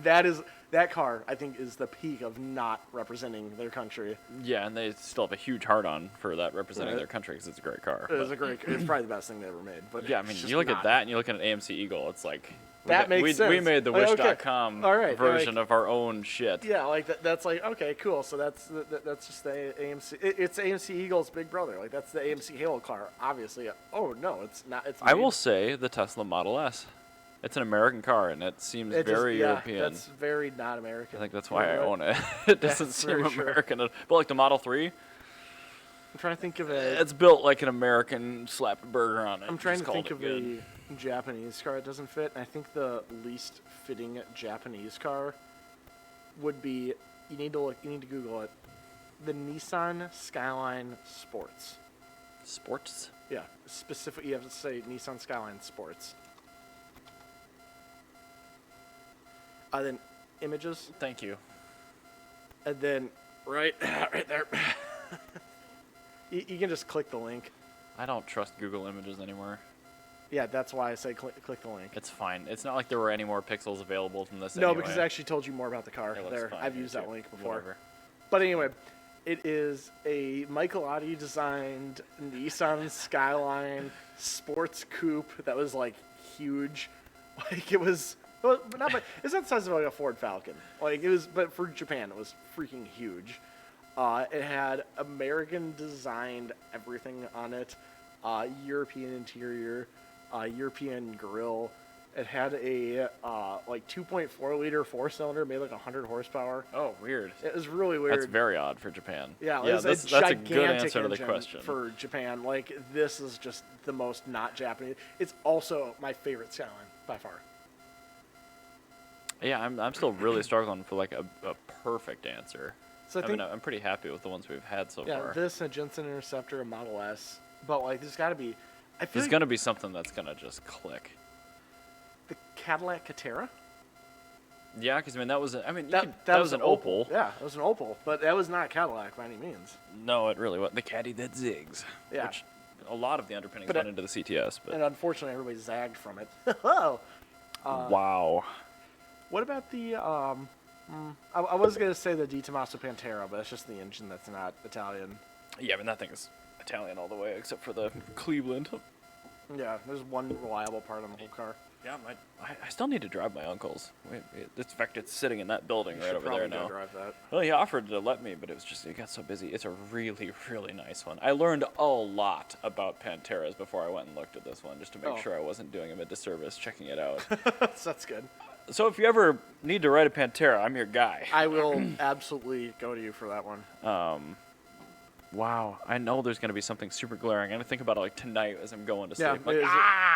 That car, I think, is the peak of not representing their country. Yeah, and they still have a huge heart-on for that representing their country because it's a great car. It's probably the best thing they ever made. But yeah, I mean, you look at that and you look at an AMC Eagle, it's like... That makes sense. We made the Wish.com version of our own shit. Yeah, like that's like, okay, cool. So that's just the AMC. It's AMC Eagle's big brother. Like that's the AMC Halo car, obviously. Oh no, it's not. It's. I will say the Tesla Model S. It's an American car, and it seems very European. That's very not American. I think that's why I own it. It doesn't seem American. But like the Model 3. I'm trying to think of a. It's built like an American, slap a burger on it. I'm trying to think of a Japanese car that doesn't fit, and I think the least fitting Japanese car would be you need to Google it, the Nissan Skyline Sports. Sports? Yeah, specifically you have to say Nissan Skyline Sports. Then images. Thank you. And then right there, you can just click the link. I don't trust Google Images anymore. Yeah, that's why I say click the link. It's fine. It's not like there were any more pixels available from this No, anyway. because I actually told you more about the car. It looks There, fine I've here, used that too. link before. Whatever. But anyway, it is a Michelotti designed Nissan Skyline sports coupe that was like huge. Like it was not, but it's not the size of like a Ford Falcon. Like it was, but for Japan, it was freaking huge. It had American designed everything on it, European interior, European grille. It had a like 2.4 liter 4-cylinder, made like 100 horsepower. Oh, weird. It was really weird. That's very odd for Japan. Yeah, yeah, it's that's a a gigantic good answer to the engine question. for Japan. Like this is just the most not Japanese. It's also my favorite Skyline by far. Yeah, I'm still really struggling for like a perfect answer. So I mean, I'm pretty happy with the ones we've had so yeah, far. this and a Jensen Interceptor, a Model S, but like there's got to be. I feel There's like gonna be something that's gonna just click. the Cadillac Catera. Yeah, because I mean that was that was an Opal. Yeah, it was an Opal, but that was not Cadillac by any means. No, it really was the caddy that zigs. Yeah. Which a lot of the underpinnings But went into the CTS, but And unfortunately, everybody zagged from it. Oh. wow. What about the I was gonna say the Di Tommaso Pantera, but it's just the engine that's not Italian. Yeah, I mean that thing is Italian all the way except for the Cleveland. Yeah, there's one reliable part on the whole car. Yeah, I still need to drive my uncle's. In fact, it's sitting in that building You right should over probably there go now. drive that. Well, he offered to let me, but it got so busy. It's a really, really nice one. I learned a lot about Panteras before I went and looked at this one, just to make sure I wasn't doing him a disservice checking it out. That's good. So if you ever need to ride a Pantera, I'm your guy. I will absolutely go to you for that one. Wow, I know there's going to be something super glaring. I'm going to think about it like tonight as I'm going to sleep. Yeah,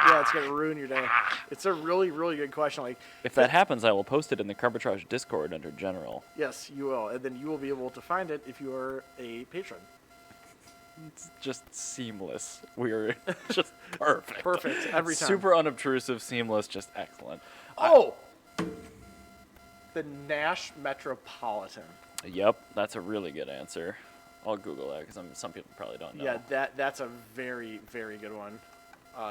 Like, it's gonna ruin your day. It's a really, really good question. Like, if that happens, I will post it in the Carbitrage Discord under General. yes, you will, and then you will be able to find it if you are a patron. It's just seamless. We're just perfect. Perfect every time. Super unobtrusive, seamless, just excellent. Oh, the Nash Metropolitan. Yep, that's a really good answer. I'll Google that because some people probably don't know. Yeah, that's a very, very good one.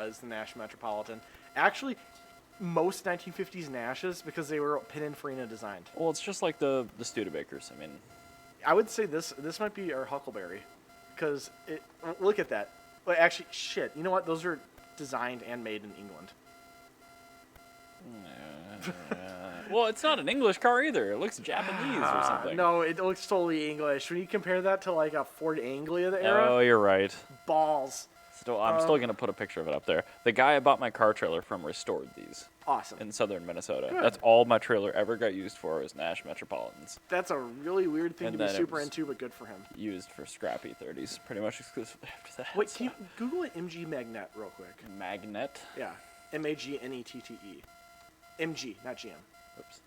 Is the Nash Metropolitan. Actually, most 1950s Nashes, because they were Pininfarina designed. Well, it's just like the Studebakers. I mean, I would say this might be our Huckleberry, because look at that. Well, actually, shit. You know what? Those are designed and made in England. well, it's not an English car either. It looks Japanese or something. No, it looks totally English. When you compare that to like a Ford Anglia of the era, Oh, you're right. balls. I'm still gonna put a picture of it up there. The guy I bought my car trailer from restored these Awesome. in southern Minnesota. Good. That's all my trailer ever got used for was Nash Metropolitans. That's a really weird thing And to be then it super was- into, but good for him. Used for scrappy 30s, pretty much exclusively after that. Wait, so- can you Google it MG Magnet real quick? Magnet. Yeah, Magnette. MG, not GM. Oops.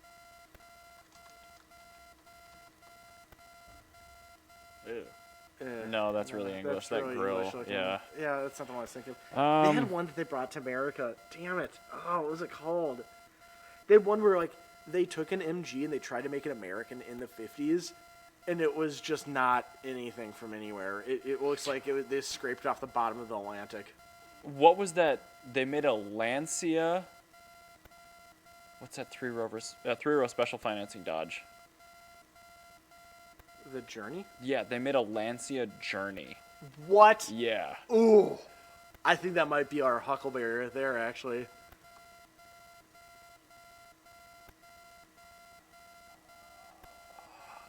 No, that's really English. That's That really grill. English looking. Yeah. Yeah, that's not the one I was thinking. They had Um, one that they brought to America. Damn it. Oh, what was it called? They had one where, like, they took an MG and they tried to make it American in the 50s, and it was just not anything from anywhere. It looks like they scraped off the bottom of the Atlantic. what was that? They made a Lancia. What's that three-row special financing Dodge? The Journey? Yeah, they made a Lancia Journey. What? Yeah. Ooh. I think that might be our Huckleberry right there, actually.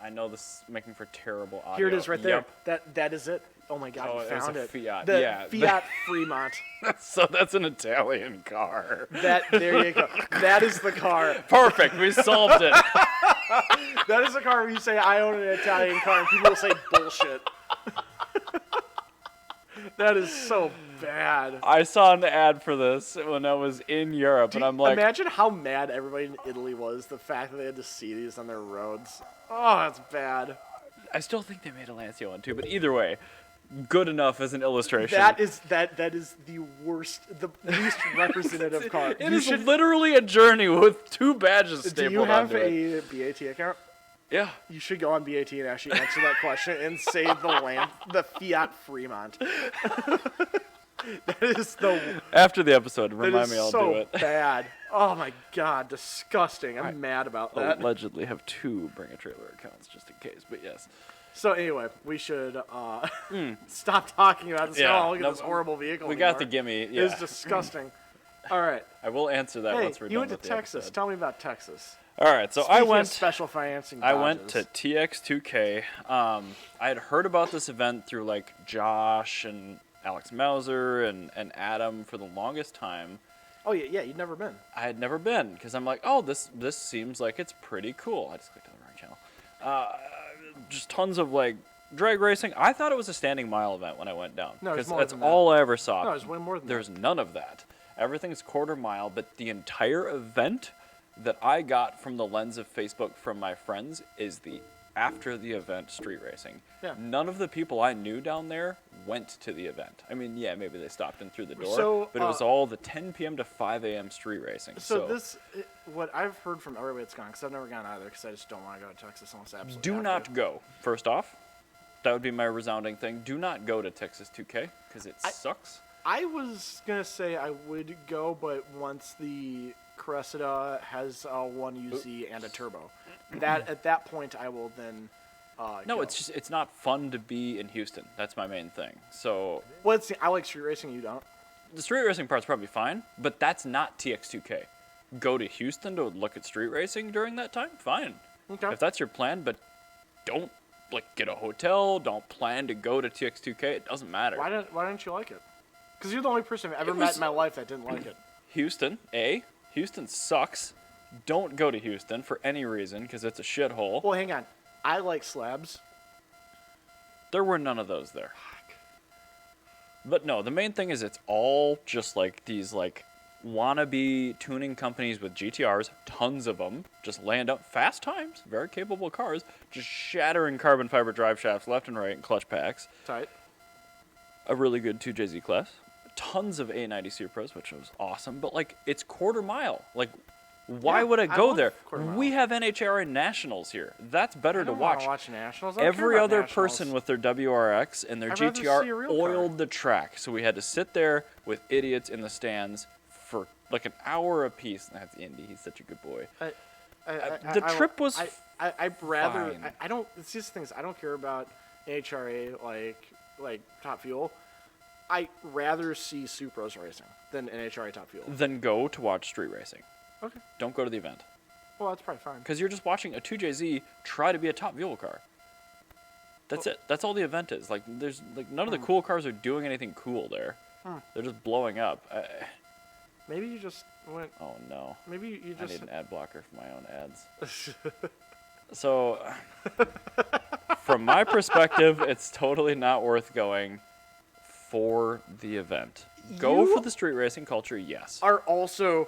I know this is making for terrible audio. Here it is right there. Yep. That is it. Oh my god, Oh, you it's found a it. Fiat, The yeah. Fiat Fremont. So that's an Italian car. There you go. That is the car. Perfect. We solved it. That is the car where you say, I own an Italian car, and people will say bullshit. That is so bad. I saw an ad for this when I was in Europe, and I'm like, imagine how mad everybody in Italy was, the fact that they had to see these on their roads. Oh, that's bad. I still think they made a Lancia one too, but either way, good enough as an illustration. That is the worst, the least representative car. It is literally a Journey with two badges Do stapled you have onto it. a BAT account? Yeah. You should go on BAT and actually answer that question and save the Fiat Fremont. That is After the episode, that remind is me I'll so do it. bad. Oh my god, disgusting. I'm mad about that. Allegedly have 2 Bring a Trailer accounts just in case, but yes. So anyway, we should stop talking about this. Yeah, Oh, look at this horrible vehicle. We got the gimme. Yeah. It's disgusting. All right. I will answer that Hey, once we're you done went to with the Texas. episode. Tell me about Texas. All right, so Speaking I of went. special financing. I went to Dodges. TX2K. I had heard about this event through like Josh and Alex Mauser and Adam for the longest time. Oh yeah, you'd never been. I had never been because I'm like, oh, this seems like it's pretty cool. I just clicked on the wrong channel. Just tons of like drag racing. I thought it was a standing mile event when I went down. No, it's because more that's than that. all I ever saw. No, it's way more than There's that. none of that. Everything's quarter mile, but the entire event that I got from the lens of Facebook from my friends is the after the event street racing. Yeah. None of the people I knew down there went to the event. I mean, yeah, maybe they stopped in through the door, So, but it was all the 10 p.m. to 5 a.m. street racing. So what I've heard from everybody that's gone, because I've never gone either, because I just don't want to go to Texas unless I absolutely do have not to. go. First off, that would be my resounding thing. Do not go to Texas 2K because it sucks. I was gonna say I would go, but once the Cressida has a 1UZ and a turbo, that at that point I will then. No, go. it's not fun to be in Houston. That's my main thing. So Well, I like street racing. You don't. the street racing part's probably fine, but that's not TX2K. Go to Houston to look at street racing during that time? Fine. Okay. If that's your plan, but don't get a hotel. Don't plan to go to TX2K. It doesn't matter. Why didn't you like it? Because you're the only person I've ever It met was- in my life that didn't like it. Houston, Houston sucks. Don't go to Houston for any reason because it's a shithole. Well, hang on. I like slabs. There were none of those there. But no, the main thing is it's all just like these like wannabe tuning companies with GTRs, tons of them, just land up fast times, very capable cars, just shattering carbon fiber drive shafts left and right and clutch packs. Tight. A really good 2JZ class. Tons of A90 Supras, which was awesome, but like it's quarter mile. Like why Yeah, would I I go love there? quarter mile. We have NHRA Nationals here. That's better I to don't wanna watch. watch nationals. I don't care Every about other nationals. person with their WRX and their I'd rather see a GTR real car. oiled the track, so we had to sit there with idiots in the stands for like an hour apiece. And that's Indy. He's such a good boy. The trip was I'd rather. fine. I don't. It's just things. I don't care about NHRA like Top Fuel. I rather see Supras racing than NHRA Top Fuel. Then go to watch street racing. Okay. Don't go to the event Well, that's probably fine. because you're just watching a 2JZ try to be a top fuel car. That's it. That's all the event is. Like, there's like none of the cool cars are doing anything cool there. They're just blowing up. Maybe you just went. Oh no. Maybe you I just. need an ad blocker for my own ads. So, from my perspective, it's totally not worth going for the event. Go You for the street racing culture, yes. are also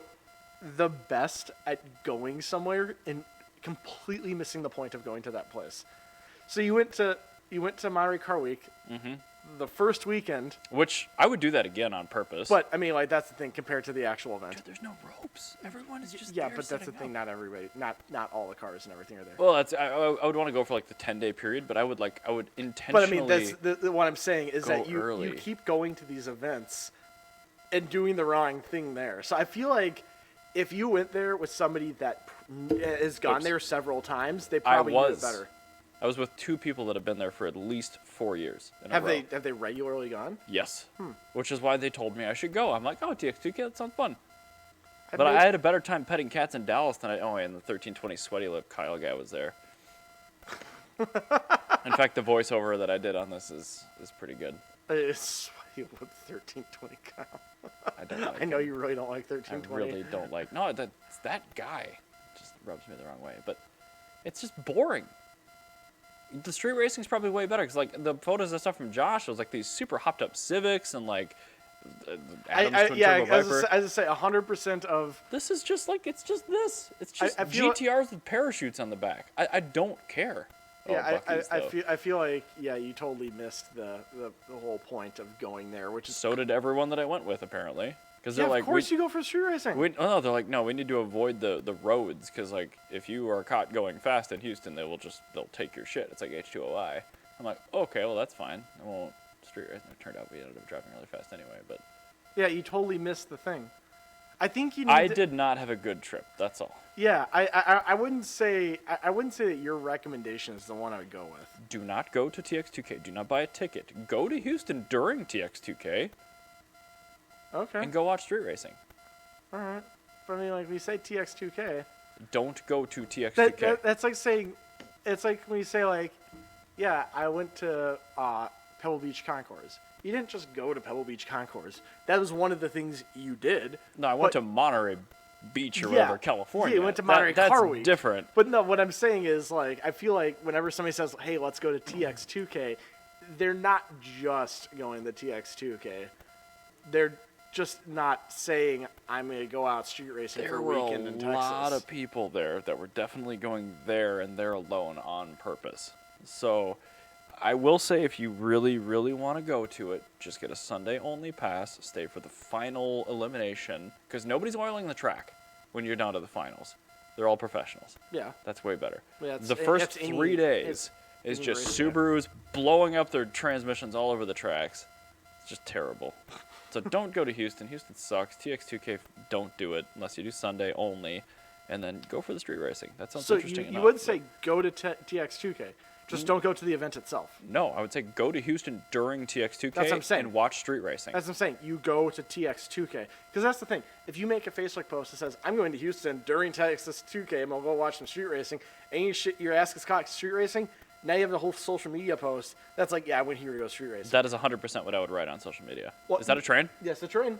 the best at going somewhere and completely missing the point of going to that place. So you went to Monterey Car Week, the first weekend, Which I would do that again on purpose. but I mean, like that's the thing compared to the actual event. Dude, there's no ropes. Everyone is just Yeah, there but that's the setting thing. up. Not everybody, not all the cars and everything are there. Well, that's I would want to go for like the 10-day period, but I would But I intentionally. mean, that's what I'm saying is go that you early. keep going to these events and doing the wrong thing there. So I feel like if you went there with somebody that has gone Oops. there several times, they I probably knew it was better. I was with 2 people that have been there for at least 4 years. In a Have row. they regularly gone? Yes. Which is why they told me I should go. I'm like, oh, TX2K, that sounds fun. I've But made- I had a better time petting cats in Dallas than and the 1320 Sweaty Lip Kyle guy was there. In fact, the voiceover that I did on this is pretty good. It's sweaty with 1320 Kyle. I don't like I know him. you really don't like I 1320. really don't like. No, that guy just rubs me the wrong way. But it's just boring. The street racing's probably way better because like the photos and stuff from Josh was like these super hopped up Civics and like Adams twin turbo Viper. as I say, 100% of. This is just like it's just this. It's just I feel- GTRs with parachutes on the back. I don't care. Yeah, Buc-ee's, though. I feel like you totally missed the whole point of going there, which is So did everyone that I went with apparently, Because Yeah, they're like, of course you go for street racing. they're like, no, we need to avoid the roads because like if you are caught going fast in Houston, they'll take your shit. It's like H2OI. I'm like, okay, well that's fine. I won't street race. And it turned out we ended up driving really fast anyway. But Yeah, you totally missed the thing. I think you need I did not have a good trip. That's all. Yeah, I wouldn't say that your recommendation is the one I would go with. Do not go to TX2K. Do not buy a ticket. Go to Houston during TX2K Okay. and go watch street racing. All right. But I mean, like, we say TX2K. Don't go to TX2K. That's like saying, it's like when you say, like, yeah, I went to Pebble Beach Concourse. You didn't just go to Pebble Beach Concourse. That was one of the things you did. No, I went to Monterey Beach or whatever, California. Yeah, you went to Monterey Car Week. That's different. But no, what I'm saying is, like, I feel like whenever somebody says, hey, let's go to TX2K, they're not just going to TX2K. They're just not saying, I'm going to go out street racing for a weekend in Texas. There were a lot of people there that were definitely going there and there alone on purpose. So I will say if you really, really want to go to it, just get a Sunday-only pass, stay for the final elimination, because nobody's oiling the track when you're down to the finals. They're all professionals. Yeah. That's way better. Yeah, the first 3 days is just Subarus blowing up their transmissions all over the tracks. It's just terrible. So don't go to Houston. Houston sucks. TX2K, don't do it unless you do Sunday only. And then go for the street racing. That sounds interesting enough. So you would say go to TX2K. Just don't go to the event itself. No, I would say go to Houston during TX2K That's what I'm saying. and watch street racing. That's what I'm saying. You go to TX2K. Because that's the thing. If you make a Facebook post that says, I'm going to Houston during TX2K and I'll go watch some street racing, and your ass is caught street racing, now you have the whole social media post. That's like, yeah, I went here to go street racing. That is 100% what I would write on social media. Well, is that a train? Yes, the train. Is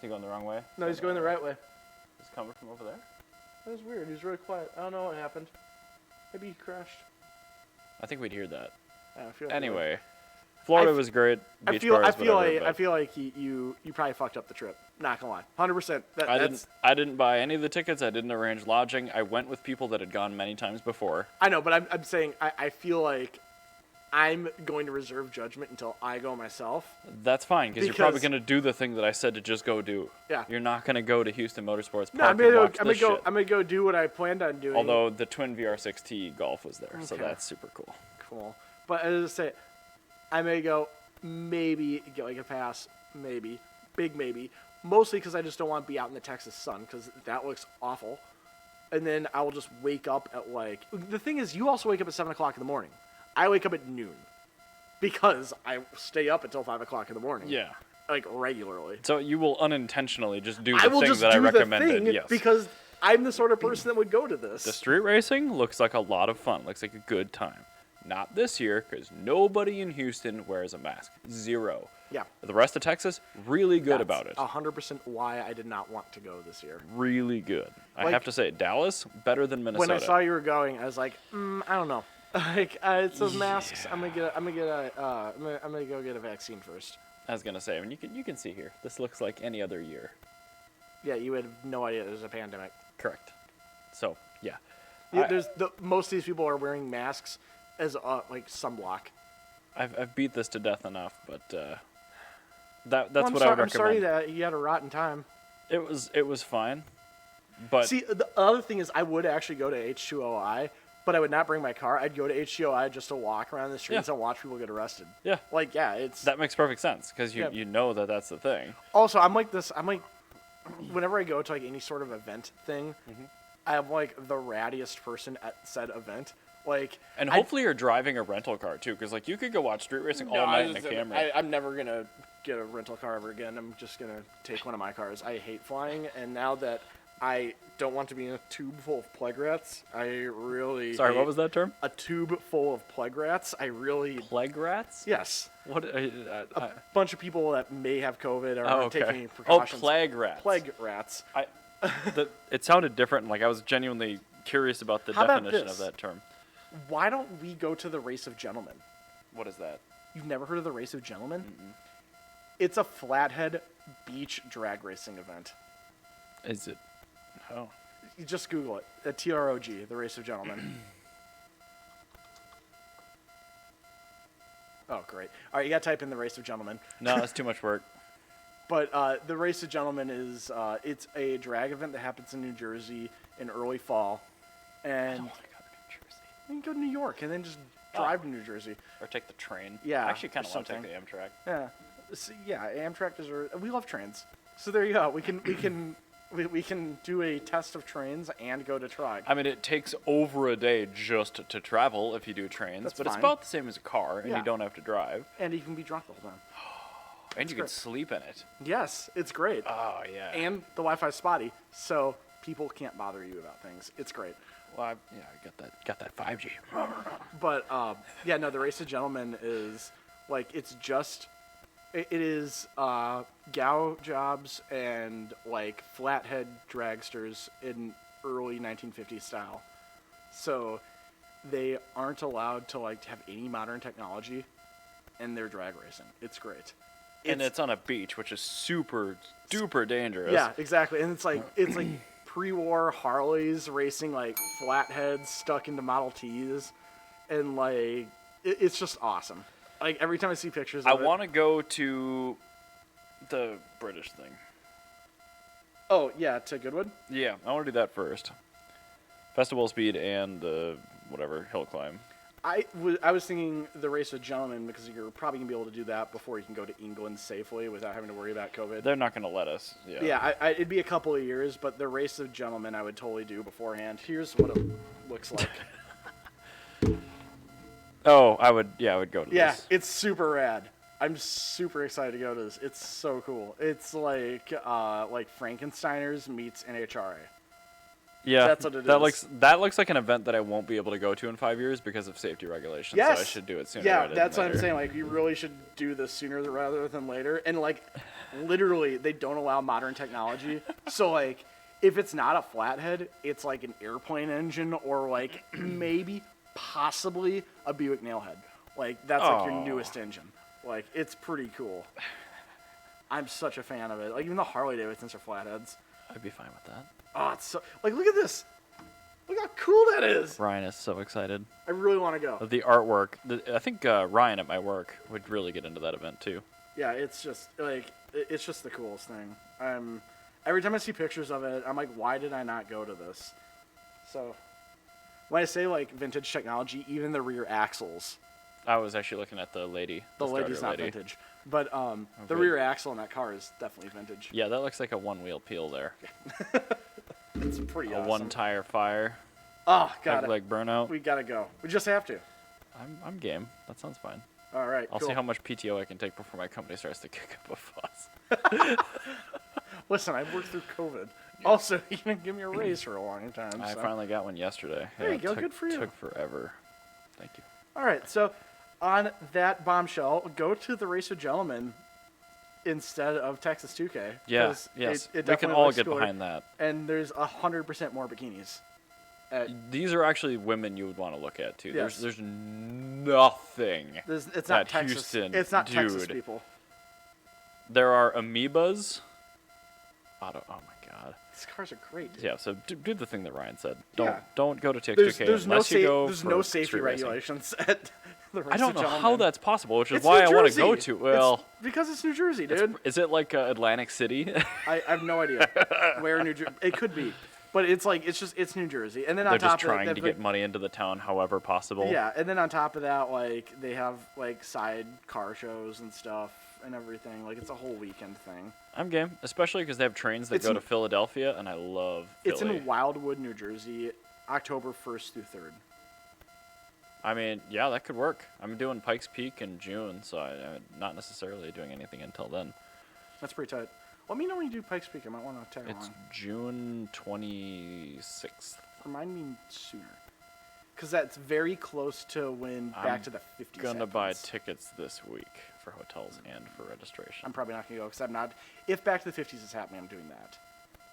he going the wrong way? No, he's going the right way. He's coming from over there? That was weird. He was really quiet. I don't know what happened. Maybe he crashed. I think we'd hear that. I feel like anyway, Florida was great. Beach bars, I feel like you probably fucked up the trip. Not gonna lie, 100%. I didn't buy any of the tickets. I didn't arrange lodging. I went with people that had gone many times before. I know, but I'm saying I feel like I'm going to reserve judgment until I go myself. That's fine, because you're probably going to do the thing that I said to just go do. Yeah. You're not going to go to Houston Motorsports Park I'm gonna go do what I planned on doing. Although the twin VR6T Golf was there, so that's super cool. Cool. But as I say, I may go, maybe get like a pass, maybe, big maybe. Mostly because I just don't want to be out in the Texas sun, because that looks awful. And then I will just wake up at like... The thing is, you also wake up at 7 o'clock in the morning. I wake up at noon. Because I stay up until 5 o'clock in the morning. Yeah. Like, regularly. So you will unintentionally just do the thing that I recommended. Yes. Because I'm the sort of person that would go to this. The street racing looks like a lot of fun. Looks like a good time. Not this year, because nobody in Houston wears a mask. 0. Yeah. The rest of Texas, really good about it. 100% why I did not want to go this year. Really good. I have to say, Dallas, better than Minnesota. When I saw you were going, I was like, I don't know. Like, it's those masks. I'm gonna go get a vaccine first. I was gonna say, I mean, you can see here. This looks like any other year. Yeah, you had no idea there's a pandemic. Correct. So yeah, most of these people are wearing masks as like sunblock. I've beat this to death enough, but that's what I would recommend. I'm sorry that you had a rotten time. It was fine, but see, the other thing is I would actually go to H2OI, but I would not bring my car. I'd go to H2OI just to walk around the streets and watch people get arrested. Yeah, like that makes perfect sense because you know that's the thing. Also, I'm like whenever I go to like any sort of event thing, I'm like the rattiest person at said event. Like, and hopefully you're driving a rental car too, because like you could go watch street racing all night in a Camry. I'm never gonna get a rental car ever again. I'm just gonna take one of my cars. I hate flying, and now that I don't want to be in a tube full of plague rats, I really Sorry, what was that term? A tube full of plague rats. I really plague rats? Yes. What? A bunch of people that may have COVID or are taking precautions. Oh, plague rats. Plague rats. It sounded different. Like I was genuinely curious about the definition of that term. Why don't we go to the Race of Gentlemen? What is that? You've never heard of the Race of Gentlemen? Mm-mm. It's a Flathead beach drag racing event. Is it? Oh. You just Google it. The TROG, the Race of Gentlemen. Oh, great. All right, you got to type in the Race of Gentlemen. No, that's too much work. But the Race of Gentlemen is it's a drag event that happens in New Jersey in early fall, and I don't want to go to New Jersey. you can go to New York and then just drive to New Jersey. Or take the train. Yeah, I actually kind or of want to take something. the Amtrak. Yeah, Amtrak is. We love trains, so there you go. We can do a test of trains and go to Trog. I mean, it takes over a day just to travel if you do trains, That's but it's fine. about the same as a car, and Yeah. you don't have to drive. And you can be drunk the whole time. And you can great. sleep in it. Yes, it's great. Oh, yeah. And the Wi-Fi's spotty, so people can't bother you about things. It's great. Well, I got that 5G. But the Race of Gentlemen is like it is gow jobs and like flathead dragsters in early 1950s style. So they aren't allowed to like have any modern technology in their drag racing. It's great. And it's on a beach, which is super duper dangerous. Yeah, exactly. And it's like pre-war Harleys racing like flatheads stuck into Model Ts, and like it's just awesome. Like every time I see pictures, I of it, want to go to the British thing. Oh yeah, to Goodwood. Yeah, I want to do that first. Festival speed and the whatever hill climb. I was thinking the Race of Gentlemen because you're probably gonna be able to do that before you can go to England safely without having to worry about COVID. They're not going to let us. Yeah. Yeah, it'd be a couple of years, but the Race of Gentlemen I would totally do beforehand. Here's what it looks like. Oh, I would go to Yeah, this. it's super rad. I'm super excited to go to this. It's so cool. It's like Frankensteiners meets NHRA. Yeah, That's what it that is. That looks like an event that I won't be able to go to in 5 years because of safety regulations. Yes. So I should do it sooner. Yeah, rather that's than what I'm later. saying. Like, you really should do this sooner rather than later. And like, literally, they don't allow modern technology. So like, if it's not a flathead, it's like an airplane engine or like maybe possibly a Buick Nailhead. Like that's like your Oh. newest engine. Like it's pretty cool. I'm such a fan of it. Like even the Harley Davidsons are flatheads. I'd be fine with that. Oh, it's so like look at this. Look how cool that is. Ryan is so excited. I really want to go. The artwork. I think Ryan at my work would really get into that event too. Yeah, it's just like it's just the coolest thing. Every time I see pictures of it, I'm like, why did I not go to this? So when I say like vintage technology, even the rear axles, I was actually looking at the lady. the starter lady's not lady. vintage, but the Okay. rear axle in that car is definitely vintage. Yeah, that looks like a one-wheel peel there. It's pretty A awesome. one-tire fire. Oh, got it. Like burnout. We gotta go. We just have to. I'm game. That sounds fine. All right. I'll cool. see how much PTO I can take before my company starts to kick up a fuss. Listen, I've worked through COVID. Also, you didn't give me a raise for a long time. I so. finally got one yesterday. There you it go, took- good for you. Took forever. Thank you. All right, so on that bombshell, go to the Race of Gentlemen instead of Texas 2K. Yeah, 'cause yes. it We can definitely all looks get cooler, behind that. And there's 100% more bikinis. These are actually women you would want to look at too. Yes. There's nothing. It's not That Texas. Houston It's not Texas dude. people. There are amoebas. Oh my god. These cars are great. Dude. Yeah, so do the thing that Ryan said. Yeah. Don't go to TX2K There's unless you go there's for no safety street racing. regulations at the Race I don't of know Gentlemen. how that's possible, which is It's why New I want to go Jersey. to. Well, It's because it's New Jersey, dude. is it like Atlantic City? I have no idea where New Jersey. It could be, but it's New Jersey. And then on They're top just of trying that, to get money into the town however possible. yeah, and then on top of that, like they have like side car shows and stuff and everything. Like it's a whole weekend thing. I'm game, especially because they have trains that It's go in- to Philadelphia, and I love Philly. It's in Wildwood, New Jersey, October 1st through 3rd. I mean, yeah, that could work. I'm doing Pikes Peak in June, so I'm not necessarily doing anything until then. That's pretty tight. Let me know when you do Pikes Peak. I might want to tag It's along. June 26th. Remind me sooner. Because that's very close to when Back I'm to the 50s Gonna buy happens. tickets this week for hotels and for registration. I'm probably not going to go because I'm not. If Back to the 50s is happening, I'm doing that.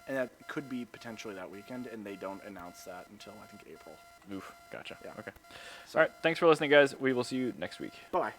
And that could be potentially that weekend, and they don't announce that until, I think, April. Oof, gotcha. Yeah. Okay. So- All right, thanks for listening, guys. We will see you next week. Bye-bye.